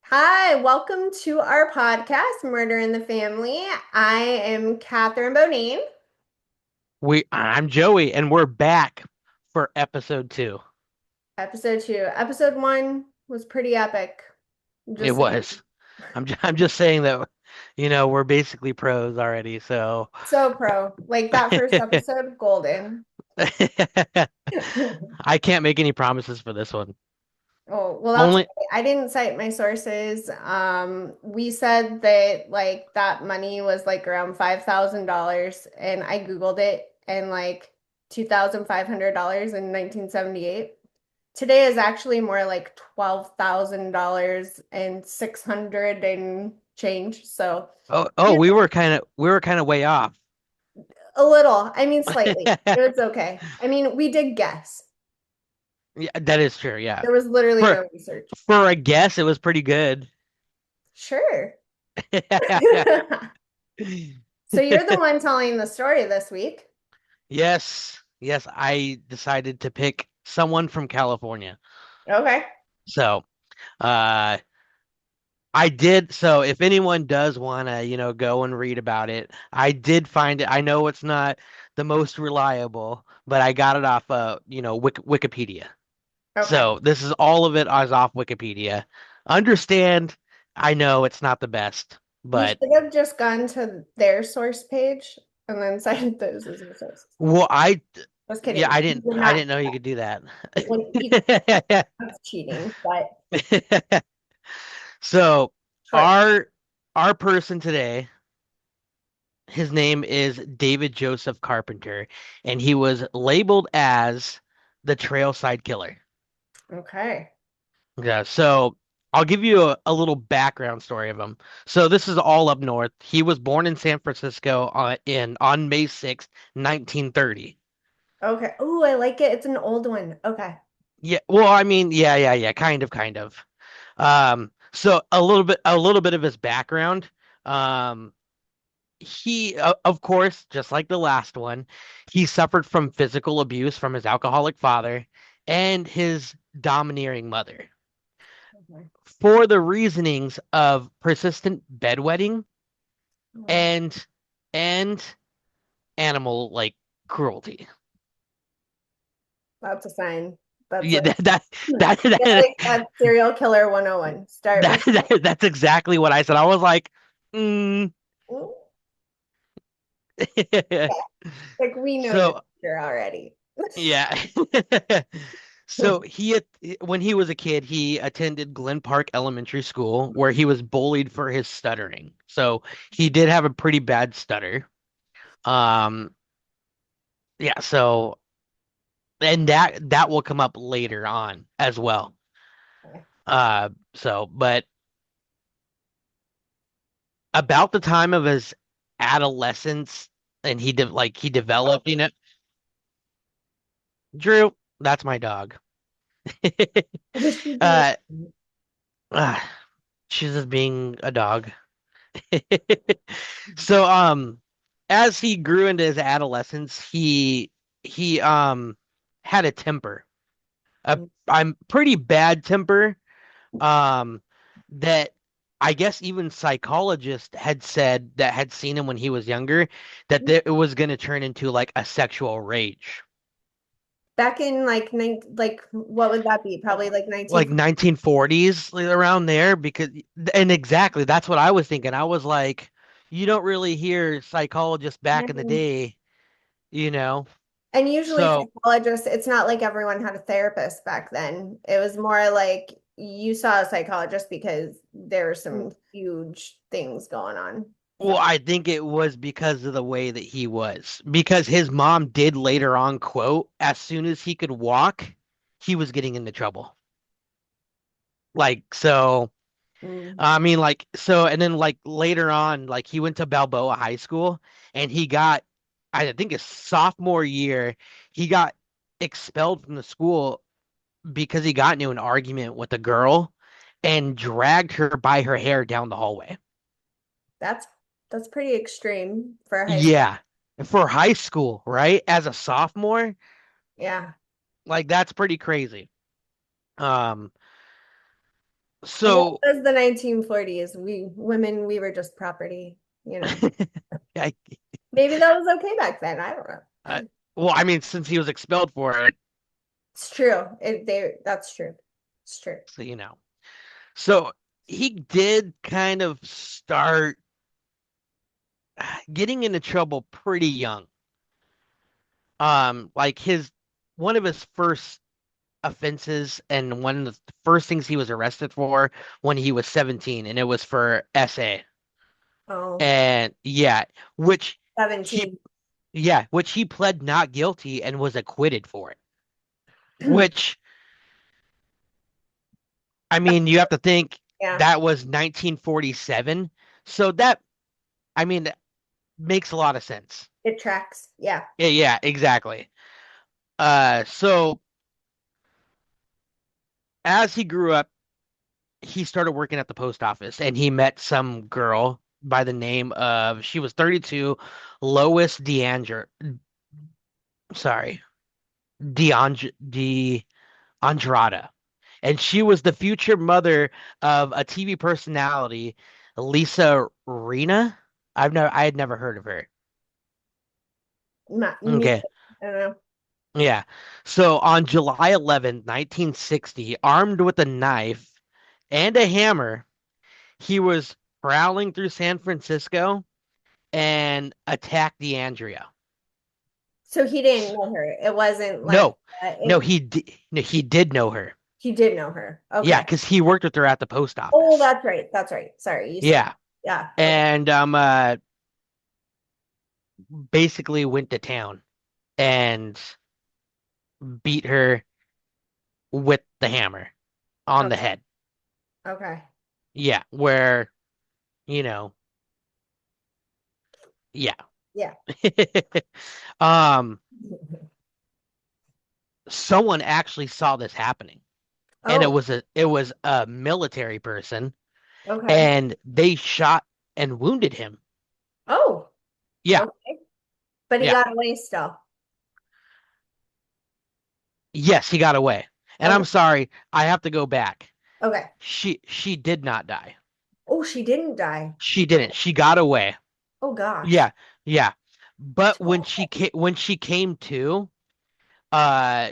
Hi, welcome to our podcast, Murder in the Family. I am Catherine Bonine. I'm Joey, and we're back for episode 2. Episode 2. Episode 1 was pretty epic. I'm It just saying. was. I'm just saying that, we're basically pros already. So, So pro. Like that first episode, golden. I can't make any promises for this one. Oh, well, that's Only, okay. I didn't cite my sources. We said that like that money was like around $5,000 and I Googled it and like $2,500 in 1978. Today is actually more like $12,000 and 600 and change. So, oh, you we were kind of way off. a little, I mean, slightly. It's okay. I mean, we did guess. Yeah, that is true. Yeah, There was literally for no research. for a guess, it was pretty good. Sure. So you're the one telling the story this week. Yes, yes, I decided to pick someone from California. Okay. So, uh. I did. So if anyone does want to, go and read about it, I did find it. I know it's not the most reliable, but I got it off, Wikipedia. Okay. So this is all of it is off Wikipedia. Understand, I know it's not the best, You but should have just gone to their source page and then cited those as your sources. well, Just yeah, kidding. I You didn't, did I not. didn't know you could do that. When you, that's cheating, but So sure. our person today. His name is David Joseph Carpenter, and he was labeled as the Trailside Killer. Okay. Yeah, so I'll give you a little background story of him. So this is all up north. He was born in San Francisco on May 6th, 1930. Okay. Oh, I like it. It's an old one. Okay. Yeah, well, I mean, yeah, kind of. So a little bit of his background. Um, of course, just like the last one, he suffered from physical abuse from his alcoholic father and his domineering mother Okay. for the reasonings of persistent bedwetting Oh, and and animal like cruelty. that's a sign. That's Yeah, like, that I feel like that's serial killer 101. Start with that's exactly what I said. I was like, mm. "Ooh, yeah. Like we know this So here already. yeah. So when he was a kid, he attended Glen Park Elementary School where he was bullied for his stuttering. So he did have a pretty bad stutter. Um, yeah, so and that will come up later on as well. But about the time of his adolescence and he developed, Drew, that's my dog. What is she doing? Uh, ah, she's just being a dog. So as he grew into his adolescence, he had a temper. A I'm pretty bad temper. Um that I guess even psychologists had said that had seen him when he was younger it was going to turn into like a sexual rage. Back in like what would that be? Probably like Like 19. 1940s, like around there, because and exactly that's what I was thinking. I was like, you don't really hear psychologists back in the day, you know. And usually So, psychologists, it's not like everyone had a therapist back then. It was more like you saw a psychologist because there were some huge things going on. well, I think it was because of the way that he was. Because his mom did later on quote, as soon as he could walk, he was getting into trouble. Like, so, Mm. I mean, like, so, and then like later on, like he went to Balboa High School and I think his sophomore year, he got expelled from the school because he got into an argument with a girl and dragged her by her hair down the hallway. That's that's pretty extreme for high school. Yeah. For high school, right? As a sophomore, Yeah. like that's pretty crazy. Um, And it So was the 1940s. We women, we were just property, you know. I, Maybe that was okay back then. I don't I know. well, I mean, since he was expelled for it, It's true. That's true. It's true. so so he did kind of start getting into trouble pretty young. Like his one of his first offenses and one of the first things he was arrested for when he was 17, and it was for SA. Oh, And yeah, which he 17. which he pled not guilty and was acquitted for it. Which I mean, you have to think Yeah, that was 1947. So that I mean that makes a lot of sense. it tracks. Yeah. Yeah, yeah, exactly. So as he grew up, he started working at the post office and he met some girl by the name of she was 32, Lois DeAndre sorry, DeAndrada. And she was the future mother of a TV personality, Lisa Rena. I had never heard of her. Me, Okay. I don't know. Yeah. So on July 11th, 1960, armed with a knife and a hammer, he was prowling through San Francisco and attacked DeAndrea. So he didn't know her. It wasn't like No, no, it, he did know her. he did know her. Yeah, Okay. because he worked with her at the post Oh, office. that's right. That's right. Sorry, you said. Yeah. Yeah. Okay. And basically went to town and beat her with the hammer on the Okay. head. Okay. Yeah, where, you know, yeah. Yeah. Um, someone actually saw this happening, and Oh, it was a military person, okay. and they shot and wounded him. Oh, Yeah, okay. But he yeah. got away still. Yes, he got away. And I'm Okay. sorry, I have to go back. Okay. She did not die. Oh, she didn't die. She didn't. She got away. Oh gosh. Yeah, yeah. But when she came to, uh,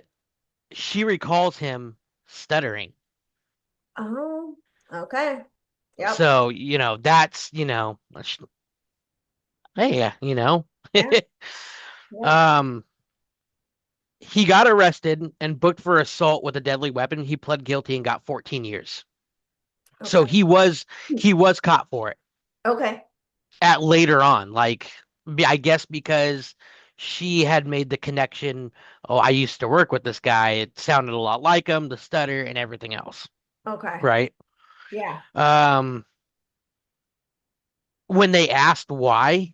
she recalls him stuttering. Oh, okay. Yep. So, that's, hey, Yeah. Yep. um, he got arrested and booked for assault with a deadly weapon. He pled guilty and got 14 years. So Okay. he was caught for it Okay. at later on. Like, I guess because she had made the connection. Oh, I used to work with this guy. It sounded a lot like him, the stutter and everything else. Okay. Right. Yeah. Um, when they asked why,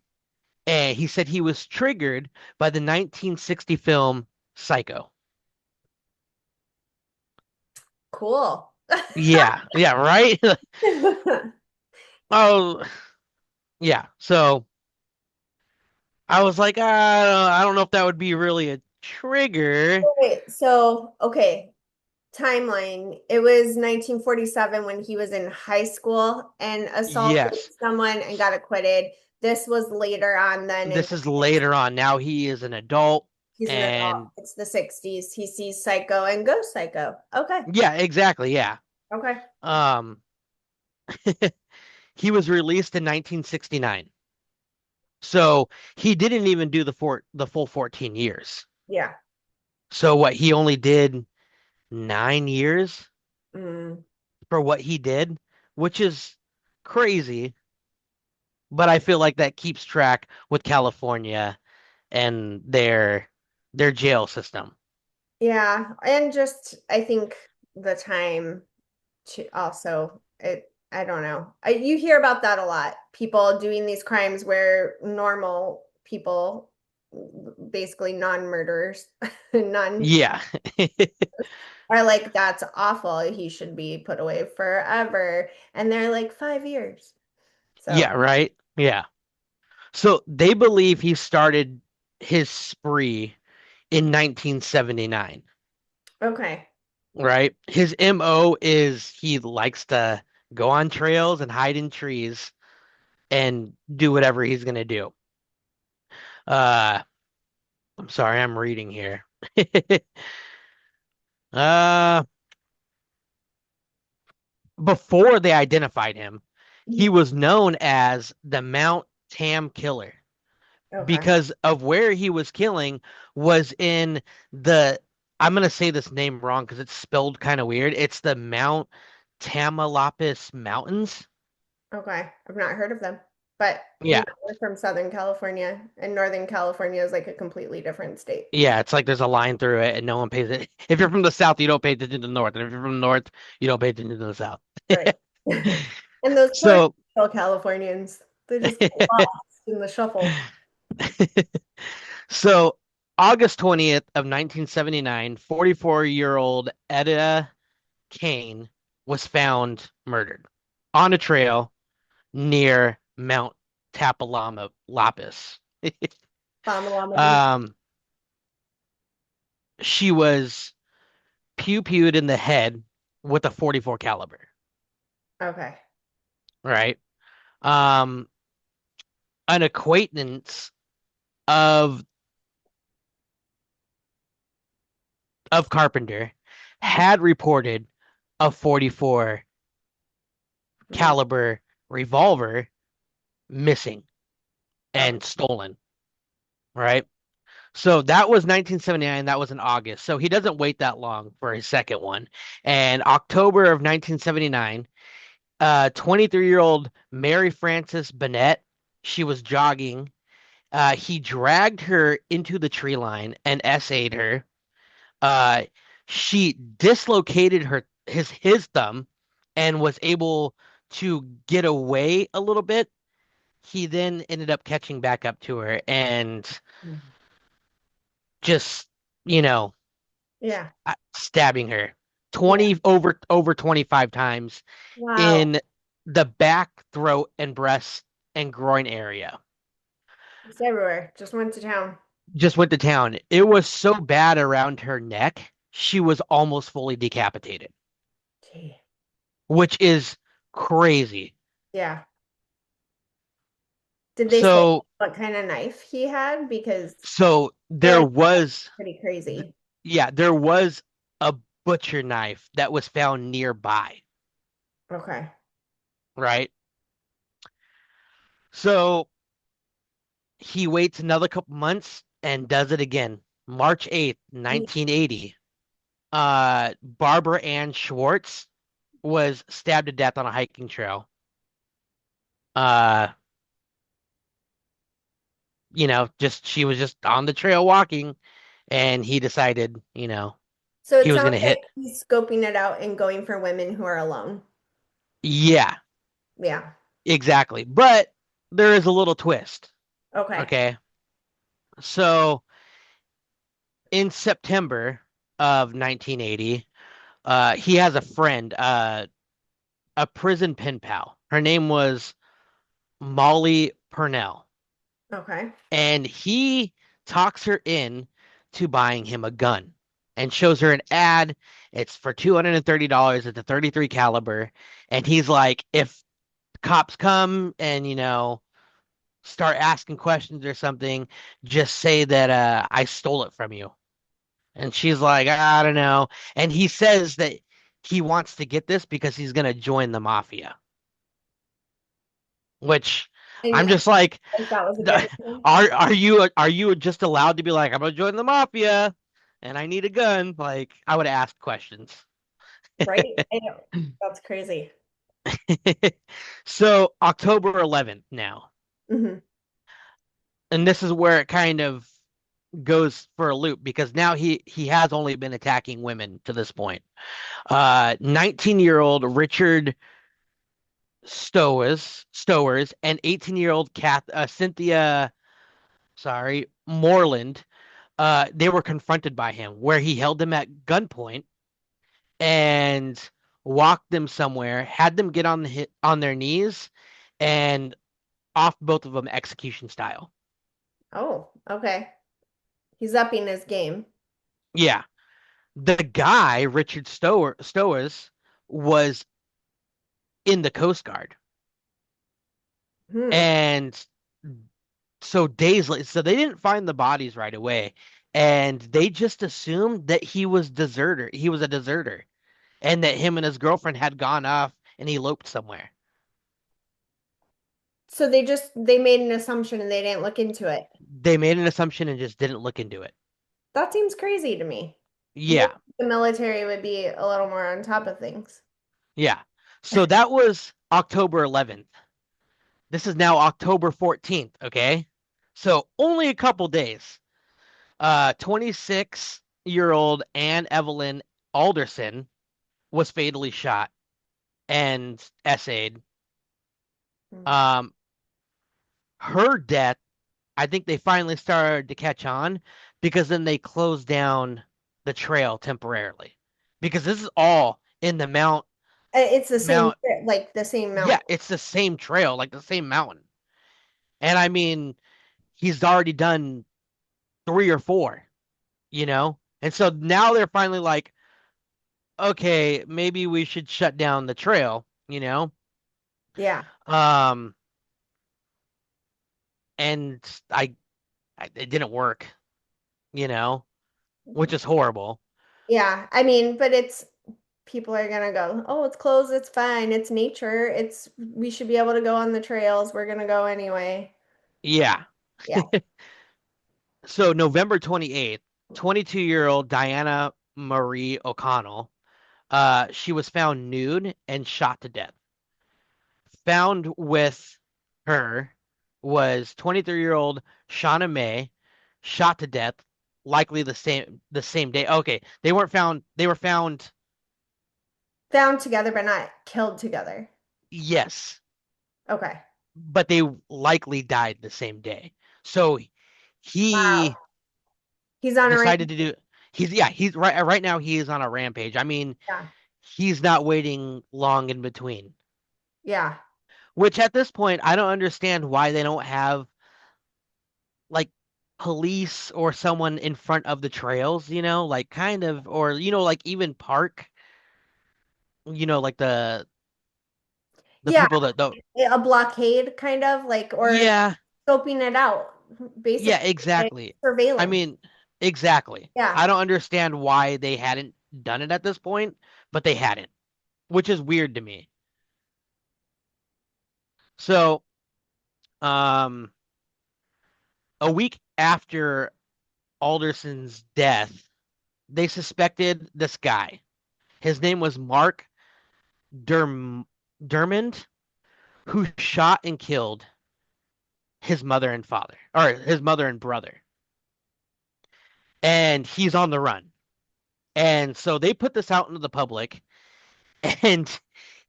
he said he was triggered by the 1960 film Psycho. Cool. Yeah, yeah, right. Oh, yeah. So I was like, I don't know if that would be really a trigger. Wait, so okay, timeline. It was 1947 when he was in high school and assaulted Yes, someone and got acquitted. This was later on then in this is later on. Now he is an adult, he's an adult. and It's the 60s. He sees Psycho and goes Psycho. Okay. yeah, exactly. Yeah. Okay. Um, he was released in 1969, so he didn't even do the full 14 years. Yeah. So what he only did 9 years Mm. for what he did, which is crazy. But I feel like that keeps track with California and their jail system. Yeah. And just I think the time to also it I don't know. You hear about that a lot. People doing these crimes where normal people, basically non-murderers, non Yeah. are like, that's awful. He should be put away forever. And they're like 5 years. So, Yeah, right? Yeah. So they believe he started his spree in 1979. okay. right? His MO is he likes to go on trails and hide in trees and do whatever he's gonna do. Uh, I'm sorry, I'm reading here. Uh, Before they identified him, he Mhm. was known as the Mount Tam Killer Okay. because of where he was killing was in the I'm gonna say this name wrong because it's spelled kind of weird. It's the Mount Tamalpais Mountains. Okay. I've not heard of them. But Yeah. we're from Southern California, and Northern California is like a completely different state. Yeah, it's like there's a line through it and no one pays it. If you're from the south, you don't pay attention to the north. And if you're from the north, you don't pay attention to the south. Right. And those poor So Californians, they just get lost in the shuffle. so August 20th of 1979, 44-year-old Etta Kane was found murdered on a trail near Mount Tapalama Lapis. Llama Llama Beach. Um, she was pew-pewed in the head with a 44 caliber, Okay. right? Um, an acquaintance of Carpenter Mhm. had reported a 44 Mhm. caliber revolver missing Okay. and stolen, right? So that was 1979. That was in August. So he doesn't wait that long for his second one. And October of 1979, 23-year-old Mary Frances Bennett, she was jogging. He dragged her into the tree line and essayed her. Uh, she dislocated his thumb and was able to get away a little bit. He then ended up catching back up to her and Mhm. just, you know, Yeah. stabbing her Yeah. 20 over 25 times Wow. in the back, throat, and breast and groin area. It's everywhere. Just went to town. Just went to town. It was so bad around her neck, she was almost fully decapitated, Gee. which is crazy. Yeah. Did they say So, what kind of knife he had? Because so I feel there like that's was, pretty crazy. yeah, there was a butcher knife that was found nearby, Okay. right? So he waits another couple months and does it again. March 8th, 1980. Barbara Ann Schwartz was stabbed to death on a hiking trail. Uh, just she was just on the trail walking, and he decided, So he it was sounds gonna hit. like he's scoping it out and going for women who are alone. Yeah, Yeah. exactly. But there is a little twist. Okay. Okay. So in September of 1980, he has a friend, a prison pen pal. Her name was Molly Purnell. Okay. And he talks her in to buying him a gun and shows her an ad. It's for $230. It's a 33 caliber. And he's like, if cops come and, start asking questions or something, just say that I stole it from you. And she's like, I don't know. And he says that he wants to get this because he's going to join the mafia, which And I'm just like, like that was a good reason, are you just allowed to be like, I'm gonna join the mafia and I need a gun? Like, I would ask questions. right? I know. That's crazy. So October 11th now, Hmm. and and this is where it kind of goes for a loop because now he has only been attacking women to this point. 19-year-old Richard Stowers and 18-year-old Cynthia, sorry, Moreland, they were confronted by him where he held them at gunpoint and walked them somewhere, had them get on their knees and off both of them execution style. Oh, okay. He's upping his game. Yeah. The guy, Richard Stowers, was in the Coast Guard. Hmm. And so days later, so they didn't find the bodies right away. And they just assumed that he was a deserter, and that him and his girlfriend had gone off and eloped somewhere. So they made an assumption and they didn't look into it. They made an assumption and just didn't look into it. That seems crazy to me. You would Yeah, think the military would be a little more on top of things. yeah. So that was October 11th. This is now October 14th, okay? So only a couple days. 26-year-old Anne Evelyn Alderson was fatally shot and essayed. Hmm. Um, Her death, I think they finally started to catch on because then they closed down the trail temporarily. Because this is all in the It's the same, mount, like the same yeah, mountain. it's the same trail, like the same mountain. And I mean, he's already done three or four, you know? And so now they're finally like, okay, maybe we should shut down the trail, you know? Yeah. Um, and it didn't work, you know, which is horrible. Yeah. I mean, but it's people are gonna go, oh, it's closed, it's fine, it's nature, we should be able to go on the trails. We're gonna go anyway. Yeah. Yeah. So November 28th, 22-year-old Diana Marie O'Connell, she was found nude and shot to death. Found with her was 23-year-old Shauna May, shot to death, likely the same day. Okay, they were found, Found together, but not killed together. yes, Okay. but they likely died the same day. So Wow. he He's on a range. decided to do he's right now he is on a rampage. I mean, Yeah. he's not waiting long in between. Yeah. Which at this point, I don't understand why they don't have like police or someone in front of the trails, like kind of, or like even park, like the Yeah. people that don't. A blockade kind of like, or Yeah, scoping it out, yeah, basically, like exactly. I surveilling. mean, exactly. Yeah. I don't understand why they hadn't done it at this point, but they hadn't, which is weird to me. So, um, a week after Alderson's death, they suspected this guy. His name was Mark Derm Dermond, who shot and killed his mother and father, or his mother and brother. And he's on the run. And so they put this out into the public, and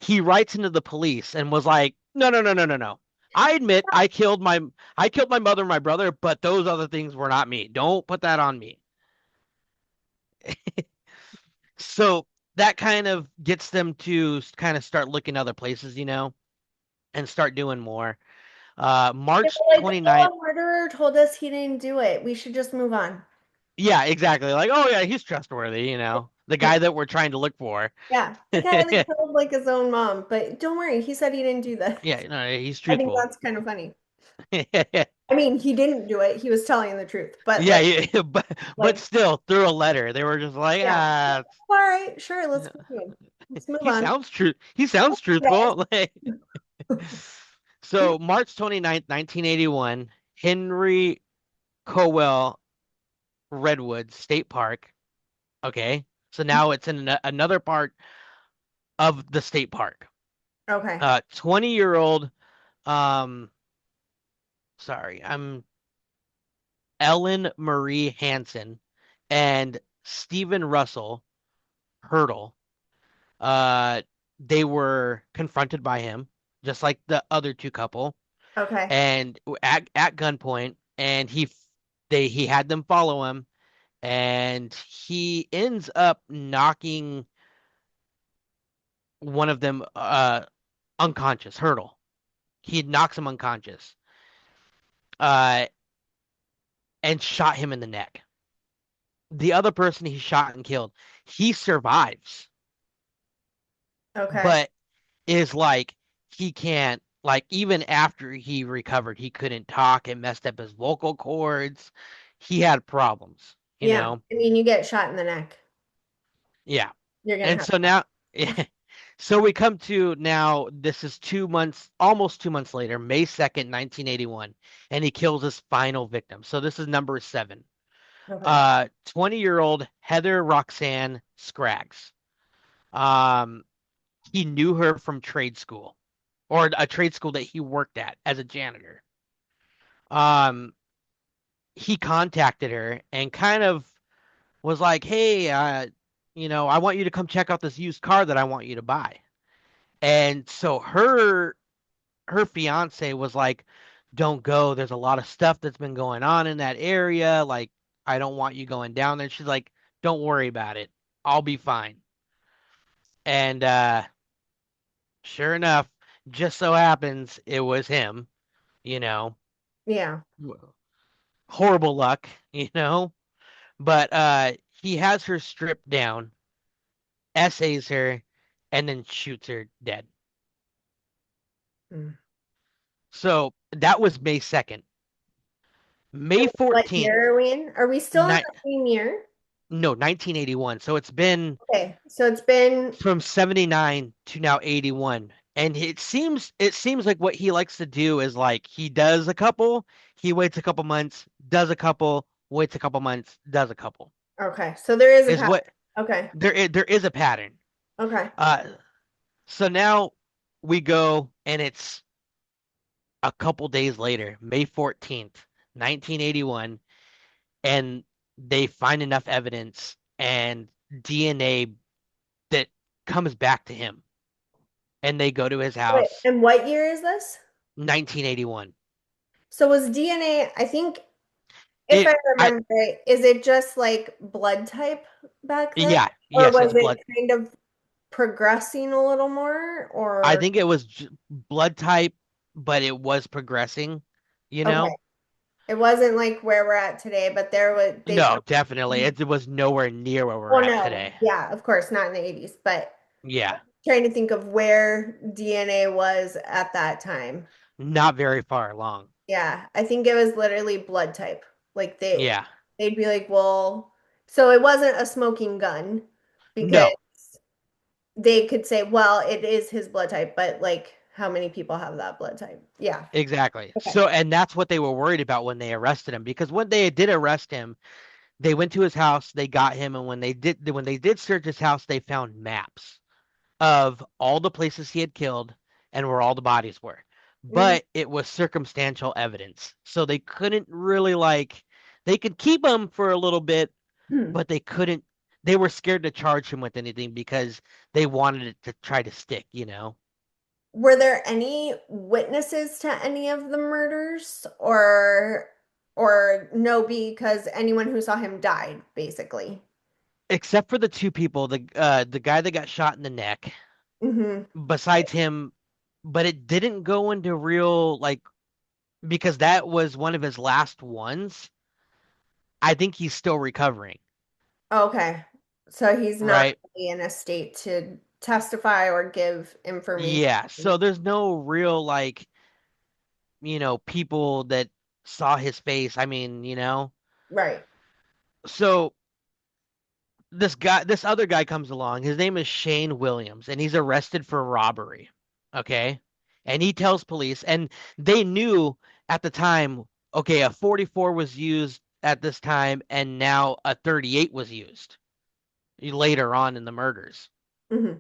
he writes into the police and was like, "No, no, no, no, no, no. I admit I killed my mother and my brother, but those other things were not me. Don't put that on me." So that kind of gets them to kind of start looking other places, and start doing more. They March were like, oh, 29th. a murderer told us he didn't do it. We should just move on. Yeah, exactly. Like, oh yeah, he's trustworthy, the guy that we're trying to look for. Yeah. The guy that killed like his own mom, but don't worry, he said he didn't do this. Yeah, no, he's I think truthful. that's kind of funny. I mean, he didn't do it. He was telling the truth, but Yeah, yeah, but like, still, through a letter, they were just like, yeah. All right, sure, let's continue. Let's move on. he sounds Guys. truthful. So March 29th, 1981, Henry Cowell Redwood State Park. Okay, so now it's in another part of the state park. Okay. 20-year-old, um, sorry, I'm Ellen Marie Hansen and Stephen Russell Hurdle. Uh, they were confronted by him, just like the other two couple, Okay. and at gunpoint, and he had them follow him, and he ends up knocking one of them unconscious. Hurdle. He knocks him unconscious, uh, and shot him in the neck. The other person he shot and killed. He survives, Okay. but is like he can't like even after he recovered, he couldn't talk. It messed up his vocal cords. He had problems, you Yeah. know? I mean, you get shot in the neck. Yeah. You're gonna And have. so now, so we come to now, this is 2 months, almost 2 months later, May 2nd, 1981, and he kills his final victim. So this is number seven. Okay. 20-year-old Heather Roxanne Scraggs. Um, he knew her from trade school or a trade school that he worked at as a janitor. Um, he contacted her and kind of was like, "Hey, I want you to come check out this used car that I want you to buy." And so her fiance was like, "Don't go. There's a lot of stuff that's been going on in that area. Like, I don't want you going down there." She's like, "Don't worry about it. I'll be fine." And sure enough, just so happens it was him, you know. Yeah. Horrible luck, you know. But he has her stripped down, essays her, and then shoots her dead. Mm. So that was May 2nd. May And what 14th, year are we in? Are we still in ni- the same year? no, 1981. So it's been Okay. So it's been from 79 to now 81. And it seems like what he likes to do is like he does a couple, he waits a couple months, does a couple, waits a couple months, does a couple. okay. So there is a Is pattern. what Okay. there is a pattern. Okay. Uh so now we go and it's a couple days later, May 14th, 1981, and they find enough evidence and DNA that comes back to him. And they go to his Wait, house, and what year is this? 1981. So was DNA, I think if It I I remember right, is it just like blood type back then? Yeah, Or yes, it was was it blood. kind of progressing a little more? I Or think it was blood type, but it was progressing, you okay. know? It wasn't like where we're at today, but there was they No, definitely. found. It was nowhere near where we're Oh at no. today. Yeah, of course, not in the 80s, but Yeah, trying to think of where DNA was at that time. not very far along. Yeah, I think it was literally blood type. Like Yeah. they'd be like, well, so it wasn't a smoking gun because No, they could say, well, it is his blood type, but like how many people have that blood type? Yeah. exactly. Okay. So, and that's what they were worried about when they arrested him, because when they did arrest him, they went to his house, they got him, and when they did search his house, they found maps of all the places he had killed and where all the bodies were. Mhm. But it was circumstantial evidence. So they couldn't really they could keep him for a little bit, but they couldn't they were scared to charge him with anything because they wanted it to try to stick, you know. Were there any witnesses to any of the murders or no because anyone who saw him died, basically? Except for the two people, the guy that got shot in the neck, Hmm. besides him, but it didn't go into real because that was one of his last ones. I think he's still recovering, Okay. So he's not right? really in a state to testify or give information. Yeah, so there's no real people that saw his face. I mean, Right. so this other guy comes along. His name is Shane Williams, and he's arrested for robbery. Okay. And he tells police, and they knew at the time, okay, a 44 was used at this time, and now a 38 was used later on in the murders. Hmm.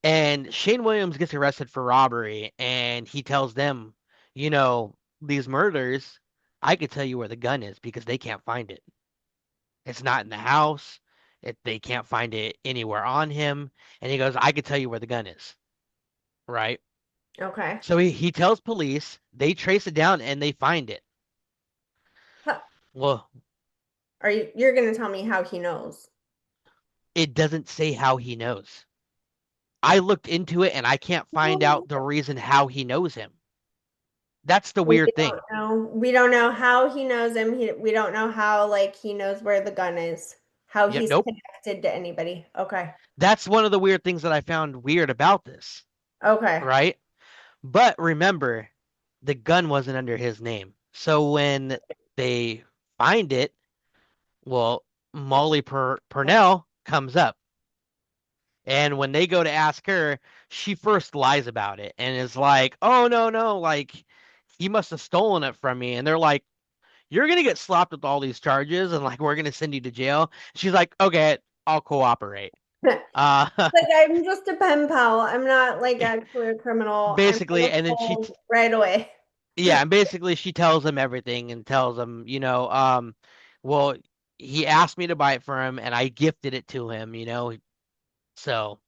And Shane Williams gets arrested for robbery, and he tells them, these murders, I could tell you where the gun is because they can't find it. It's not in the house. They can't find it anywhere on him. And he goes, I could tell you where the gun is. Right. Okay. So he tells police, they trace it down and they find it. Huh. Well, You're gonna tell me how he knows? it doesn't say how he knows. I looked into it and I can't find out the reason how he knows him. That's the We weird don't thing. know. We don't know how he knows him. We don't know how like he knows where the gun is. how Yep, he's nope. connected to anybody. Okay. That's one of the weird things that I found weird about this, Okay. right? But remember, the gun wasn't under his name. So when they find it, well, Purnell comes up. And when they go to ask her, she first lies about it and is like, "Oh no, no, like he must have stolen it from me." And they're like, "You're gonna get slapped with all these charges, and like we're gonna send you to jail." She's like, "Okay, I'll cooperate." Uh, Like I'm just a pen pal. I'm not like actually a criminal. I'm basically, gonna and then pull right away. yeah, and basically she tells him everything and tells him, well, he asked me to buy it for him, and I gifted it to him, so.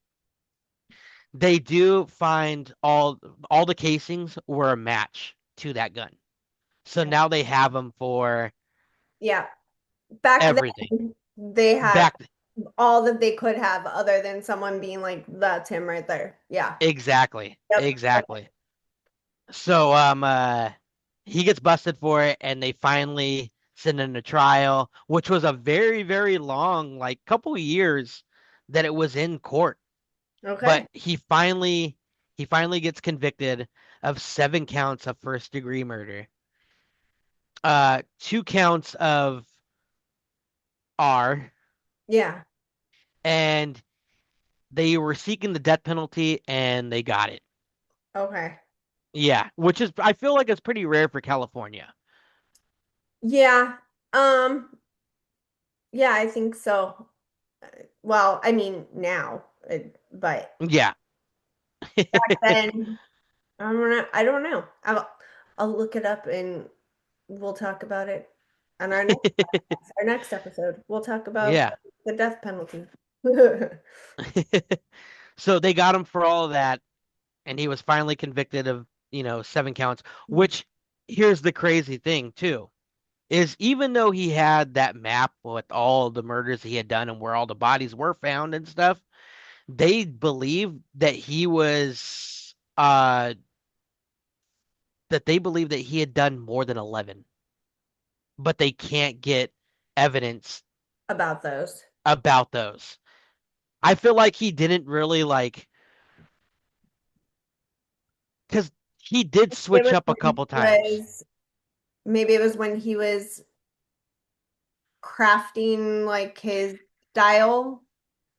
They do find all the casings were a match to that gun. So Okay. now they have them for Yeah. Back everything. then, they had Back all that they could have other than someone being like, that's him right there. Yeah. exactly. Yep. Exactly. So he gets busted for it and they finally send him to trial, which was a very, very long, like couple years that it was in court. But Okay. he finally gets convicted of 7 counts of first degree murder. 2 counts of R, Yeah. and they were seeking the death penalty and they got it. Okay. Yeah, which is I feel like it's pretty rare for California. Yeah. Um, yeah, I think so. Well, I mean now, but Yeah. back then, I don't know. I'll look it up and we'll talk about it on our next episode. We'll talk about Yeah. the death penalty. So they got him for all of that, and he was finally convicted of, 7 counts, which here's the crazy thing too, is even though he had that map with all the murders he had done and where all the bodies were found and stuff, they believe that they believe that he had done more than 11, but they can't get evidence About those. about those. I feel like he didn't really like because he did It switch was up a when couple he times. maybe it was when he was crafting like his style.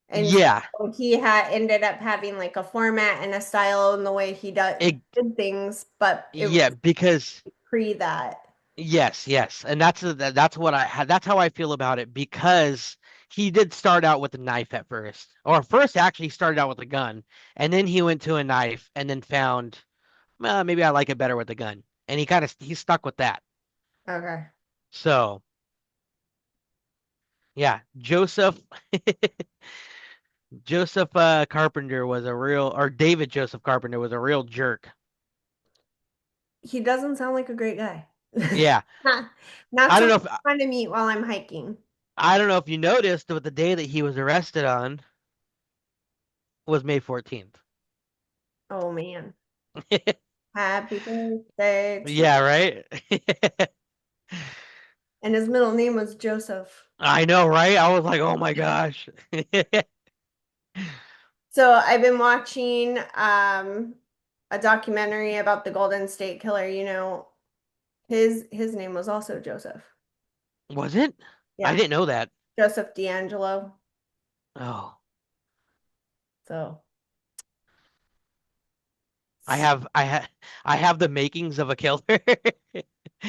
And Yeah, so he had ended up having like a format and a style in the way he it, did things, but it yeah, was because pre that. yes, yes, and that's what I had. That's how I feel about it because he did start out with a knife at first, or first actually started out with a gun, and then he went to a knife, and then found, well, maybe I like it better with a gun, and he stuck with that. Okay. So yeah, Joseph Carpenter was a real, or David Joseph Carpenter was a real jerk. He doesn't sound like a great guy. Yeah, Not, not I don't someone know if I want to meet while I'm hiking. I don't know if you noticed, but the day that he was arrested on was May 14th. Oh man. Happy birthday to Yeah, right? and his middle name was Joseph. I know, right? I was like, oh my gosh. So I've been watching a documentary about the Golden State Killer. His name was also Joseph. Was it? I Yeah, didn't know that. Joseph D'Angelo. Oh, So I have the makings of a killer.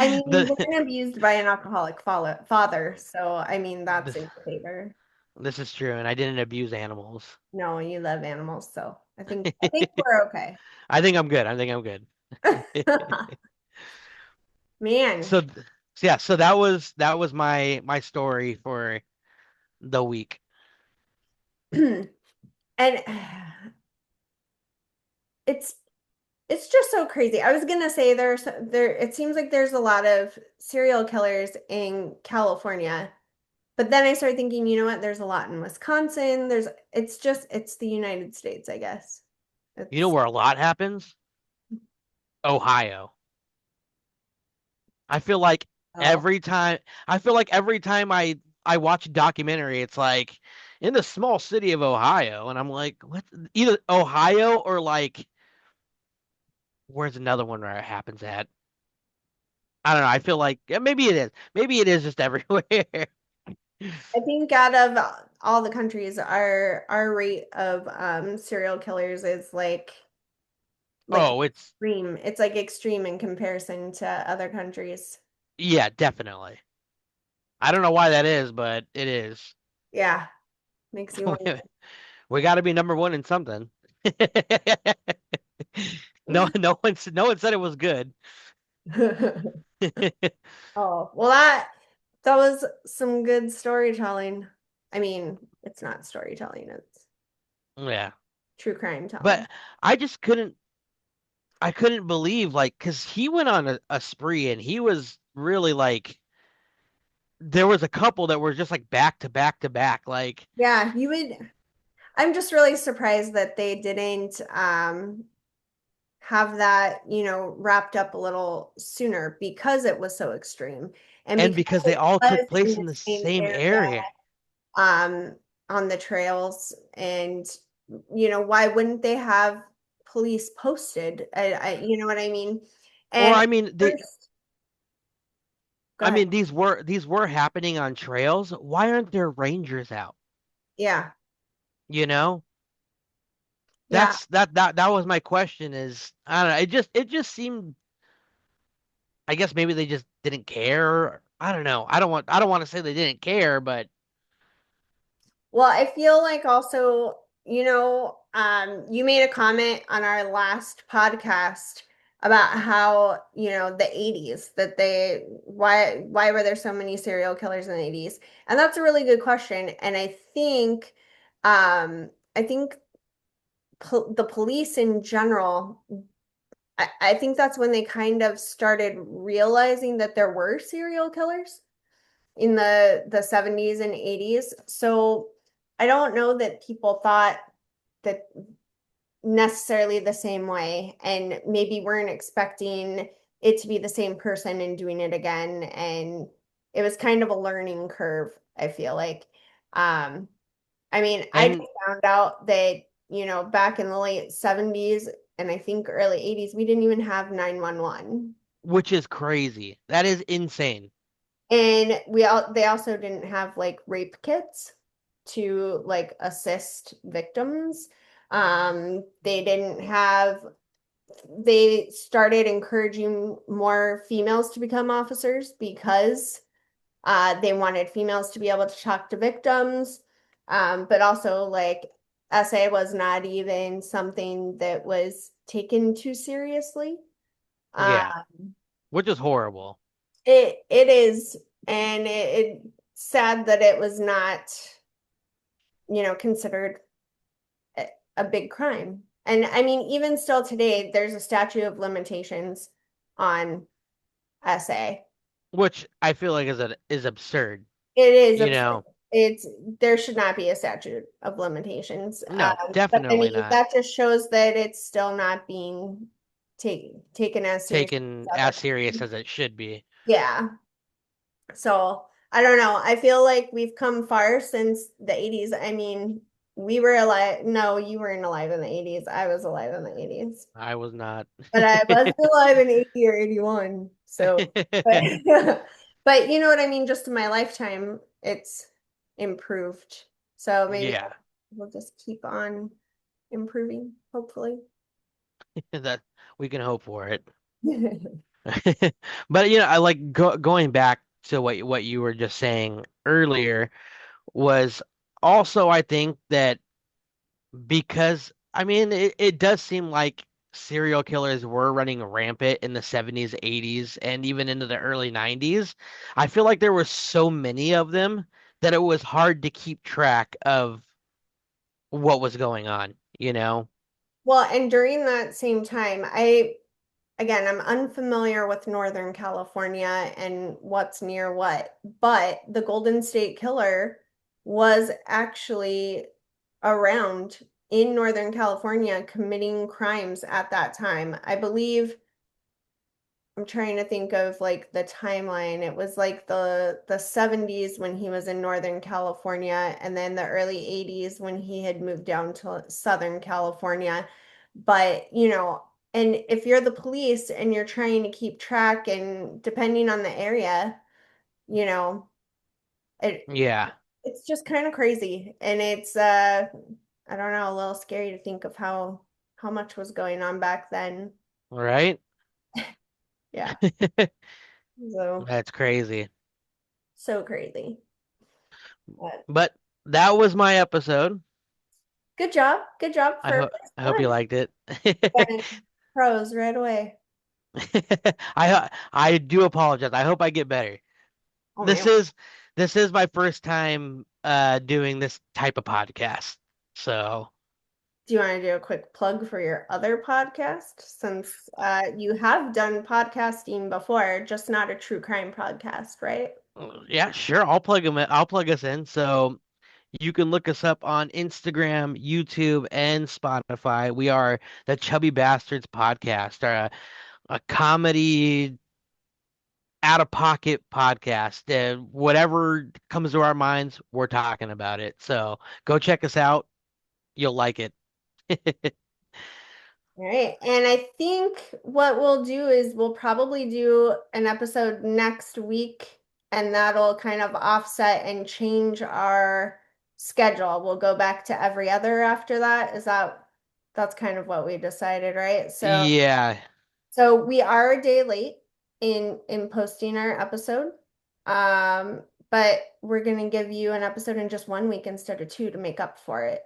I mean, you've The, been abused by an alcoholic father, so I mean that's this, in your favor. this is true, and I didn't abuse animals. No, you love animals, so I think we're okay. I think I'm good. I think I'm good. Man. So, yeah, so that was my story for the week. And it's it's just so crazy. I was gonna say there it seems like there's a lot of serial killers in California, but then I started thinking, you know what? There's a lot in Wisconsin. It's the United States, I guess. You know It's where a lot happens? Ohio. I feel like oh, every time I I watch a documentary. It's like in the small city of Ohio, and I'm like, what? Either Ohio or like where's another one where it happens at? I don't know. I feel like yeah, maybe it is. Maybe it is just everywhere. I think out of all the countries, our rate of serial killers is like Oh, it's extreme. It's like extreme in comparison to other countries. yeah, definitely. I don't know why that is, but it is. Yeah, makes you We got to be number one in something. No, wonder. no one said it was good. Oh, well that was some good storytelling. I mean, it's not storytelling, it's Yeah, true crime but telling. I just couldn't. I couldn't believe like because he went on a spree and he was really like there was a couple that were just like back to back to back. Like Yeah, you would I'm just really surprised that they didn't have that, wrapped up a little sooner because it was so extreme and and because because they it all took was in place in the the same same area area. um, on the trails. And, why wouldn't they have police posted? You know what I mean? Or And first, go I ahead. mean these were happening on trails. Why aren't there rangers out? Yeah. You know? Yeah. That was my question is I don't know, it just seemed I guess maybe they just didn't care. I don't know. I don't want to say they didn't care, but Well, I feel like also, you made a comment on our last podcast about how, the 80s that why were there so many serial killers in the 80s? And that's a really good question. And I think the police in general, I think that's when they kind of started realizing that there were serial killers in the 70s and 80s. So I don't know that people thought that necessarily the same way and maybe weren't expecting it to be the same person and doing it again. And it was kind of a learning curve, I feel like. Um, I mean, I just and found out that, back in the late 70s and I think early 80s, we didn't even have 911. which is crazy. That is insane. And they also didn't have like rape kits to like assist victims. They didn't have they started encouraging more females to become officers because they wanted females to be able to talk to victims. But also like SA was not even something that was taken too seriously. Uh, Yeah, which is horrible. it is, and it's sad that it was not, considered a big crime. And I mean, even still today, there's a statute of limitations on SA. Which I feel like is absurd. It is You absurd. know? It's there should not be a statute of limitations. No, But I definitely mean, not that just shows that it's still not being taken as seriously taken as as other serious crimes. as it should be. Yeah. So I don't know. I feel like we've come far since the 80s. I mean, we were alive. No, you weren't alive in the 80s. I was alive in the 80s. I was not. But I wasn't alive in 80 or 81. So, but but you know what I mean? Just in my lifetime, it's improved. So maybe Yeah, we'll just keep on improving, hopefully. that we can hope for it. But I like going back to what you were just saying earlier was also I think that because I mean it does seem like serial killers were running rampant in the 70s, 80s, and even into the early 90s. I feel like there were so many of them that it was hard to keep track of what was going on, you know? Well, and during that same time, again, I'm unfamiliar with Northern California and what's near what, but the Golden State Killer was actually around in Northern California committing crimes at that time. I believe I'm trying to think of like the timeline. It was like the 70s when he was in Northern California, and then the early 80s when he had moved down to Southern California. But, and if you're the police and you're trying to keep track and depending on the area, you know, it Yeah, it's just kind of crazy. And it's I don't know, a little scary to think of how much was going on back then. right? Yeah. So That's crazy. so crazy. But But that was my episode. good job. Good job I for hope first I hope you one. liked it. Getting pros right away. I do apologize. I hope I get better. Oh This man. is this is my first time doing this type of podcast. So, Do you want to do a quick plug for your other podcast? Since you have done podcasting before, just not a true crime podcast, right? yeah, sure. I'll plug them in. I'll plug us in. So, you can look us up on Instagram, YouTube, and Spotify. We are the Chubby Bastards Podcast, a comedy out of pocket podcast. Whatever comes to our minds, we're talking about it. So go check us out. You'll like it. All right. And I think what we'll do is we'll probably do an episode next week, and that'll kind of offset and change our schedule. We'll go back to every other after that. That's kind of what we decided, right? Yeah. So we are a day late in posting our episode. But we're gonna give you an episode in just 1 week instead of two to make up for it.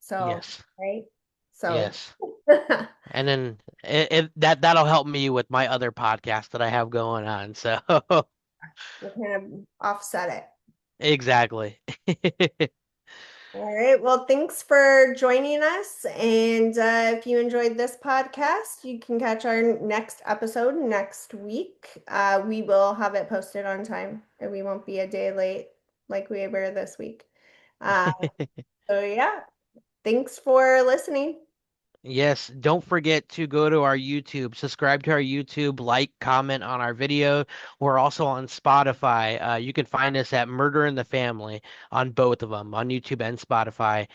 So, Yes. right? So Yes. And then that'll help me with my other podcast that I have going on. So we'll kind of offset it. exactly. All right. Well, thanks for joining us. And if you enjoyed this podcast, you can catch our next episode next week. We will have it posted on time, and we won't be a day late like we were this week. Uh, so, yeah, thanks for listening. Yes, don't forget to go to our YouTube, subscribe to our YouTube, like, comment on our video. We're also on Spotify. You can find us at Murder in the Family on both of them, on YouTube and Spotify.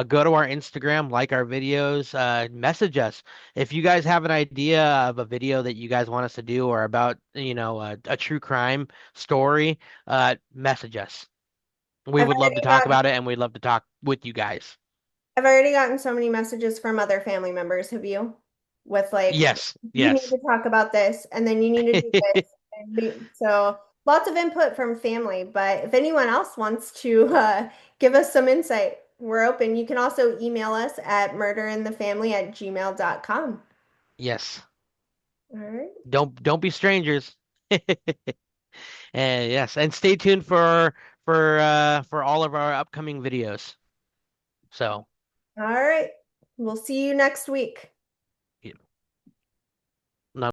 Go to our Instagram, like our videos, message us. If you guys have an idea of a video that you guys want us to do or about, a true crime story, message us. We I've would love to already talk gotten about it and we'd love to talk with you guys. I've already gotten so many messages from other family members. Have you? With like, Yes, you need yes. to talk about this, and then you need to do this. So lots of input from family. But if anyone else wants to give us some insight, we're open. You can also email us at murderinthefamily@gmail.com. Yes. All right. Don't be strangers. And yes, and stay tuned for all of our upcoming videos. So, All right. We'll see you next week.